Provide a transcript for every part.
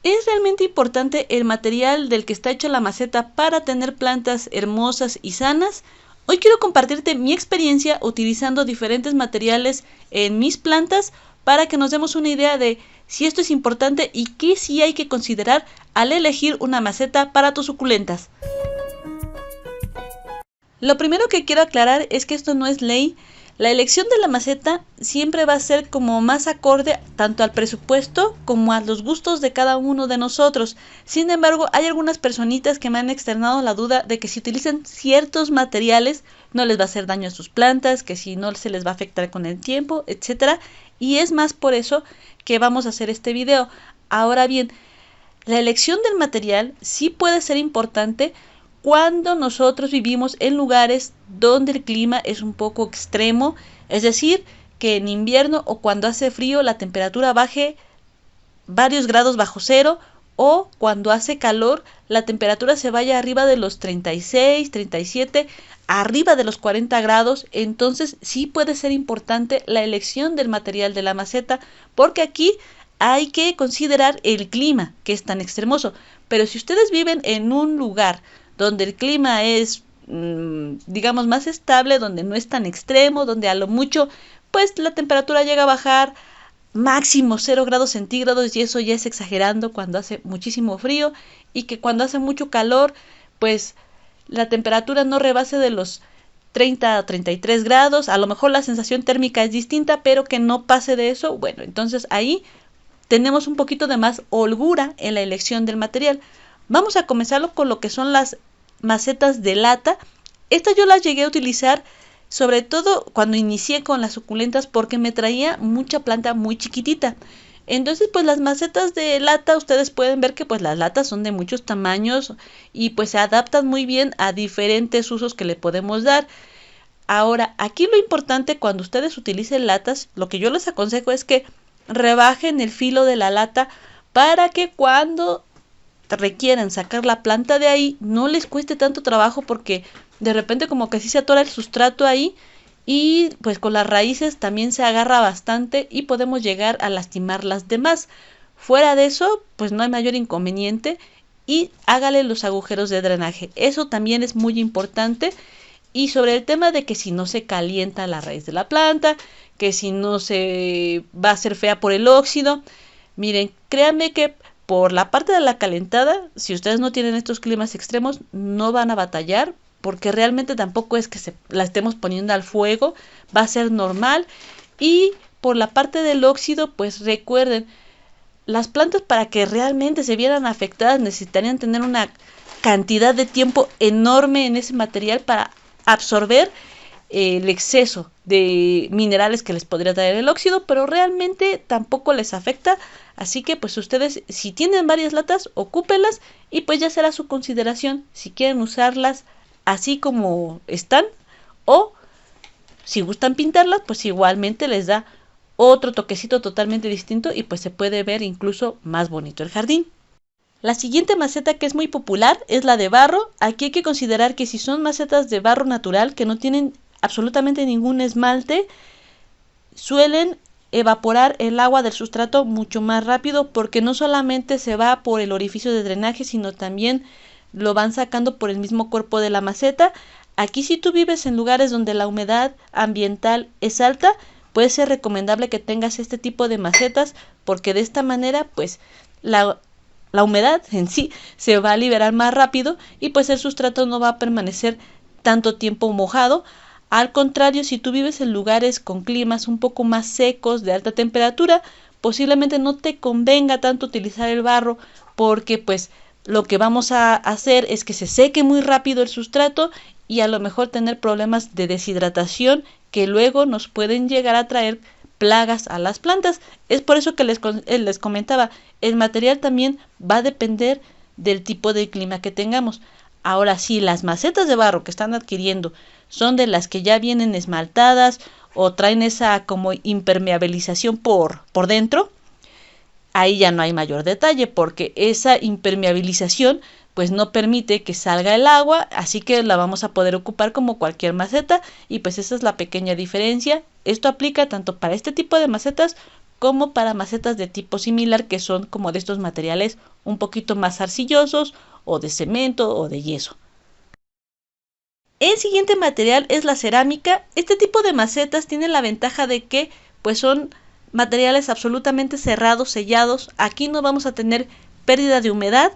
¿Es realmente importante el material del que está hecho la maceta para tener plantas hermosas y sanas? Hoy quiero compartirte mi experiencia utilizando diferentes materiales en mis plantas para que nos demos una idea de si esto es importante y qué sí hay que considerar al elegir una maceta para tus suculentas. Lo primero que quiero aclarar es que esto no es ley. La elección de la maceta siempre va a ser como más acorde tanto al presupuesto como a los gustos de cada uno de nosotros. Sin embargo, hay algunas personitas que me han externado la duda de que si utilizan ciertos materiales no les va a hacer daño a sus plantas, que si no se les va a afectar con el tiempo, etc. Y es más por eso que vamos a hacer este video. Ahora bien, la elección del material sí puede ser importante cuando nosotros vivimos en lugares donde el clima es un poco extremo, es decir, que en invierno o cuando hace frío la temperatura baje varios grados bajo cero, o cuando hace calor la temperatura se vaya arriba de los 36, 37, arriba de los 40 grados. Entonces sí puede ser importante la elección del material de la maceta, porque aquí hay que considerar el clima, que es tan extremoso. Pero si ustedes viven en un lugar donde el clima es, digamos, más estable, donde no es tan extremo, donde a lo mucho, pues la temperatura llega a bajar máximo 0 grados centígrados, y eso ya es exagerando cuando hace muchísimo frío, y que cuando hace mucho calor, pues la temperatura no rebase de los 30 a 33 grados, a lo mejor la sensación térmica es distinta, pero que no pase de eso. Bueno, entonces ahí tenemos un poquito de más holgura en la elección del material. Vamos a comenzarlo con lo que son las macetas de lata. Estas yo las llegué a utilizar sobre todo cuando inicié con las suculentas, porque me traía mucha planta muy chiquitita. Entonces pues las macetas de lata, ustedes pueden ver que pues las latas son de muchos tamaños y pues se adaptan muy bien a diferentes usos que le podemos dar. Ahora, aquí lo importante cuando ustedes utilicen latas, lo que yo les aconsejo es que rebajen el filo de la lata para que cuando requieran sacar la planta de ahí no les cueste tanto trabajo, porque de repente como que sí se atora el sustrato ahí, y pues con las raíces también se agarra bastante y podemos llegar a lastimar las demás. Fuera de eso pues no hay mayor inconveniente, y hágale los agujeros de drenaje, eso también es muy importante. Y sobre el tema de que si no se calienta la raíz de la planta, que si no se va a hacer fea por el óxido, miren, créanme que por la parte de la calentada, si ustedes no tienen estos climas extremos, no van a batallar, porque realmente tampoco es que la estemos poniendo al fuego, va a ser normal. Y por la parte del óxido, pues recuerden, las plantas para que realmente se vieran afectadas necesitarían tener una cantidad de tiempo enorme en ese material para absorber el exceso de minerales que les podría traer el óxido, pero realmente tampoco les afecta. Así que pues ustedes, si tienen varias latas, ocúpenlas y pues ya será su consideración si quieren usarlas así como están, o si gustan pintarlas, pues igualmente les da otro toquecito totalmente distinto y pues se puede ver incluso más bonito el jardín. La siguiente maceta que es muy popular es la de barro. Aquí hay que considerar que si son macetas de barro natural que no tienen absolutamente ningún esmalte, suelen evaporar el agua del sustrato mucho más rápido, porque no solamente se va por el orificio de drenaje, sino también lo van sacando por el mismo cuerpo de la maceta. Aquí, si tú vives en lugares donde la humedad ambiental es alta, puede ser recomendable que tengas este tipo de macetas, porque de esta manera pues la humedad en sí se va a liberar más rápido y pues el sustrato no va a permanecer tanto tiempo mojado. Al contrario, si tú vives en lugares con climas un poco más secos, de alta temperatura, posiblemente no te convenga tanto utilizar el barro, porque pues lo que vamos a hacer es que se seque muy rápido el sustrato y a lo mejor tener problemas de deshidratación que luego nos pueden llegar a traer plagas a las plantas. Es por eso que les comentaba, el material también va a depender del tipo de clima que tengamos. Ahora, si las macetas de barro que están adquiriendo son de las que ya vienen esmaltadas o traen esa como impermeabilización por dentro, ahí ya no hay mayor detalle, porque esa impermeabilización pues no permite que salga el agua, así que la vamos a poder ocupar como cualquier maceta, y pues esa es la pequeña diferencia. Esto aplica tanto para este tipo de macetas como para macetas de tipo similar, que son como de estos materiales un poquito más arcillosos, o de cemento o de yeso. El siguiente material es la cerámica. Este tipo de macetas tiene la ventaja de que pues son materiales absolutamente cerrados, sellados. Aquí no vamos a tener pérdida de humedad,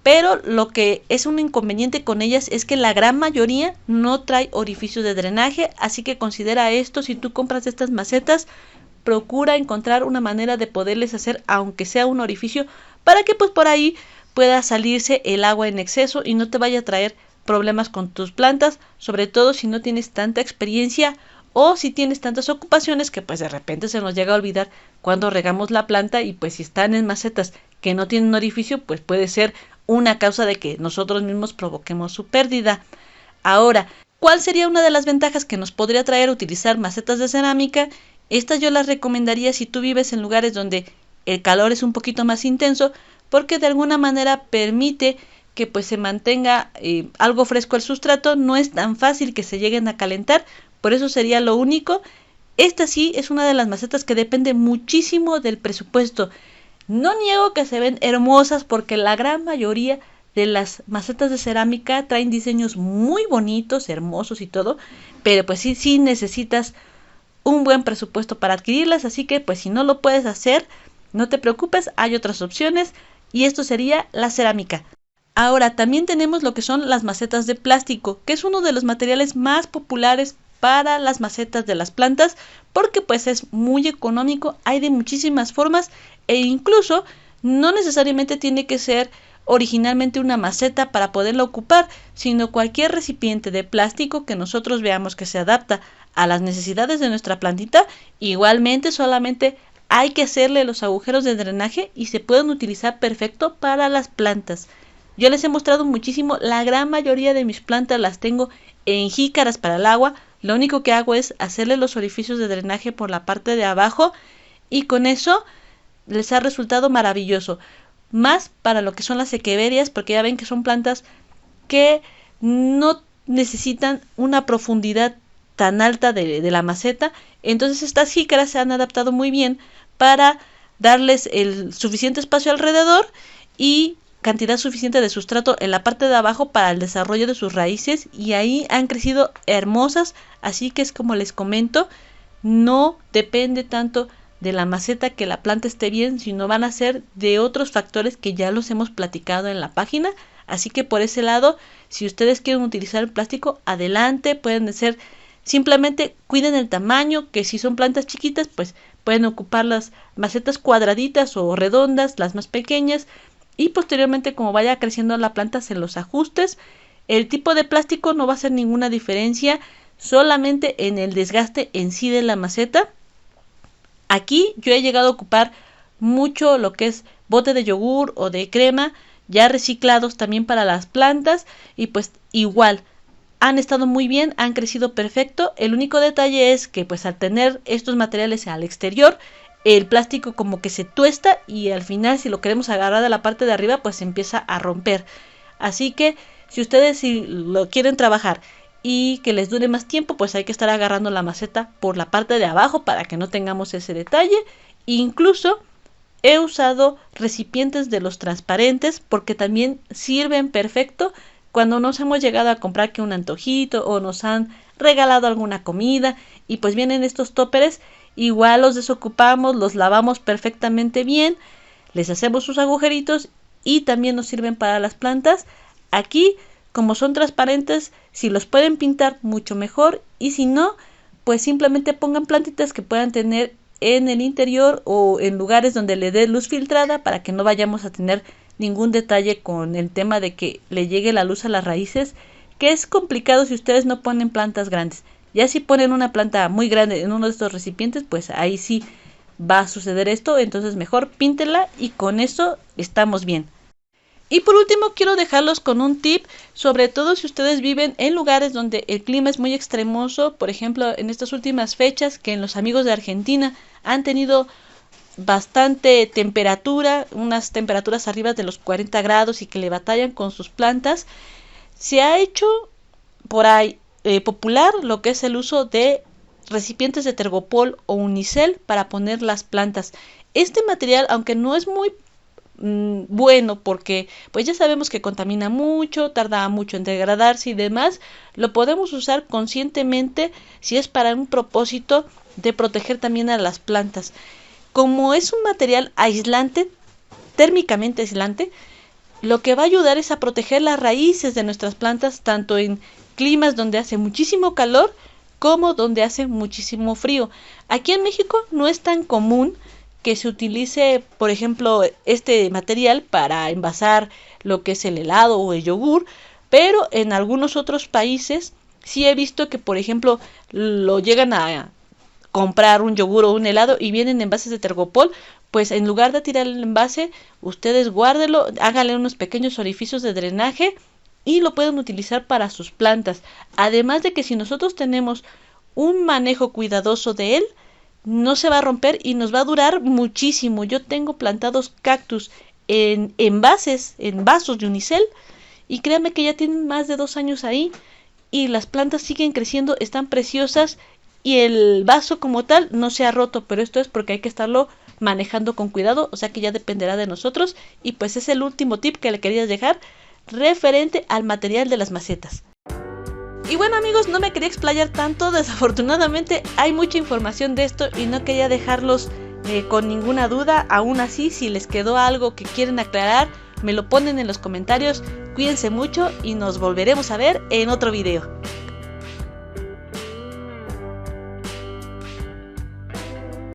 pero lo que es un inconveniente con ellas es que la gran mayoría no trae orificios de drenaje, así que considera esto. Si tú compras estas macetas, procura encontrar una manera de poderles hacer aunque sea un orificio, para que pues por ahí pueda salirse el agua en exceso y no te vaya a traer problemas con tus plantas, sobre todo si no tienes tanta experiencia o si tienes tantas ocupaciones que pues de repente se nos llega a olvidar cuando regamos la planta, y pues si están en macetas que no tienen orificio, pues puede ser una causa de que nosotros mismos provoquemos su pérdida. Ahora, ¿cuál sería una de las ventajas que nos podría traer utilizar macetas de cerámica? Estas yo las recomendaría si tú vives en lugares donde el calor es un poquito más intenso, porque de alguna manera permite que pues se mantenga algo fresco el sustrato. No es tan fácil que se lleguen a calentar, por eso sería lo único. Esta sí es una de las macetas que depende muchísimo del presupuesto. No niego que se ven hermosas, porque la gran mayoría de las macetas de cerámica traen diseños muy bonitos, hermosos y todo, pero pues sí necesitas un buen presupuesto para adquirirlas, así que pues si no lo puedes hacer, no te preocupes, hay otras opciones, y esto sería la cerámica. Ahora también tenemos lo que son las macetas de plástico, que es uno de los materiales más populares para las macetas de las plantas, porque pues es muy económico, hay de muchísimas formas, e incluso no necesariamente tiene que ser originalmente una maceta para poderla ocupar, sino cualquier recipiente de plástico que nosotros veamos que se adapta a las necesidades de nuestra plantita. Igualmente solamente hay que hacerle los agujeros de drenaje y se pueden utilizar perfecto para las plantas. Yo les he mostrado muchísimo, la gran mayoría de mis plantas las tengo en jícaras para el agua. Lo único que hago es hacerle los orificios de drenaje por la parte de abajo, y con eso les ha resultado maravilloso. Más para lo que son las equeverias, porque ya ven que son plantas que no necesitan una profundidad tan alta de la maceta. Entonces estas jícaras se han adaptado muy bien para darles el suficiente espacio alrededor y cantidad suficiente de sustrato en la parte de abajo para el desarrollo de sus raíces, y ahí han crecido hermosas. Así que es como les comento, no depende tanto de la maceta que la planta esté bien, sino van a ser de otros factores que ya los hemos platicado en la página. Así que por ese lado, si ustedes quieren utilizar el plástico, adelante, pueden ser, simplemente cuiden el tamaño, que si son plantas chiquitas, pues pueden ocupar las macetas cuadraditas o redondas, las más pequeñas, y posteriormente, como vaya creciendo la planta, se los ajustes. El tipo de plástico no va a hacer ninguna diferencia, solamente en el desgaste en sí de la maceta. Aquí yo he llegado a ocupar mucho lo que es bote de yogur o de crema, ya reciclados también para las plantas, y pues igual han estado muy bien, han crecido perfecto. El único detalle es que pues al tener estos materiales al exterior, el plástico como que se tuesta, y al final si lo queremos agarrar de la parte de arriba pues se empieza a romper. Así que si ustedes si lo quieren trabajar y que les dure más tiempo, pues hay que estar agarrando la maceta por la parte de abajo para que no tengamos ese detalle. Incluso he usado recipientes de los transparentes, porque también sirven perfecto cuando nos hemos llegado a comprar que un antojito o nos han regalado alguna comida, y pues vienen estos tóperes. Igual los desocupamos, los lavamos perfectamente bien, les hacemos sus agujeritos y también nos sirven para las plantas. Aquí, como son transparentes, si los pueden pintar mucho mejor, y si no, pues simplemente pongan plantitas que puedan tener en el interior o en lugares donde le dé luz filtrada, para que no vayamos a tener ningún detalle con el tema de que le llegue la luz a las raíces, que es complicado si ustedes no ponen plantas grandes. Ya si ponen una planta muy grande en uno de estos recipientes, pues ahí sí va a suceder esto. Entonces mejor píntela y con eso estamos bien. Y por último quiero dejarlos con un tip, sobre todo si ustedes viven en lugares donde el clima es muy extremoso. Por ejemplo, en estas últimas fechas, que en los amigos de Argentina han tenido bastante temperatura, unas temperaturas arriba de los 40 grados, y que le batallan con sus plantas, se ha hecho por ahí popular lo que es el uso de recipientes de tergopol o unicel para poner las plantas. Este material, aunque no es muy bueno, porque pues ya sabemos que contamina mucho, tarda mucho en degradarse y demás, lo podemos usar conscientemente si es para un propósito de proteger también a las plantas. Como es un material aislante, térmicamente aislante, lo que va a ayudar es a proteger las raíces de nuestras plantas, tanto en climas donde hace muchísimo calor como donde hace muchísimo frío. Aquí en México no es tan común que se utilice, por ejemplo, este material para envasar lo que es el helado o el yogur, pero en algunos otros países sí he visto que, por ejemplo, lo llegan a comprar un yogur o un helado y vienen envases de tergopol. Pues en lugar de tirar el envase, ustedes guárdenlo, háganle unos pequeños orificios de drenaje y lo pueden utilizar para sus plantas. Además de que si nosotros tenemos un manejo cuidadoso de él, no se va a romper y nos va a durar muchísimo. Yo tengo plantados cactus en envases, en vasos de unicel, y créanme que ya tienen más de 2 años ahí y las plantas siguen creciendo, están preciosas y el vaso como tal no se ha roto, pero esto es porque hay que estarlo manejando con cuidado, o sea que ya dependerá de nosotros. Y pues es el último tip que le quería dejar referente al material de las macetas. Y bueno amigos, no me quería explayar tanto, desafortunadamente hay mucha información de esto y no quería dejarlos con ninguna duda. Aún así, si les quedó algo que quieren aclarar, me lo ponen en los comentarios. Cuídense mucho y nos volveremos a ver en otro video.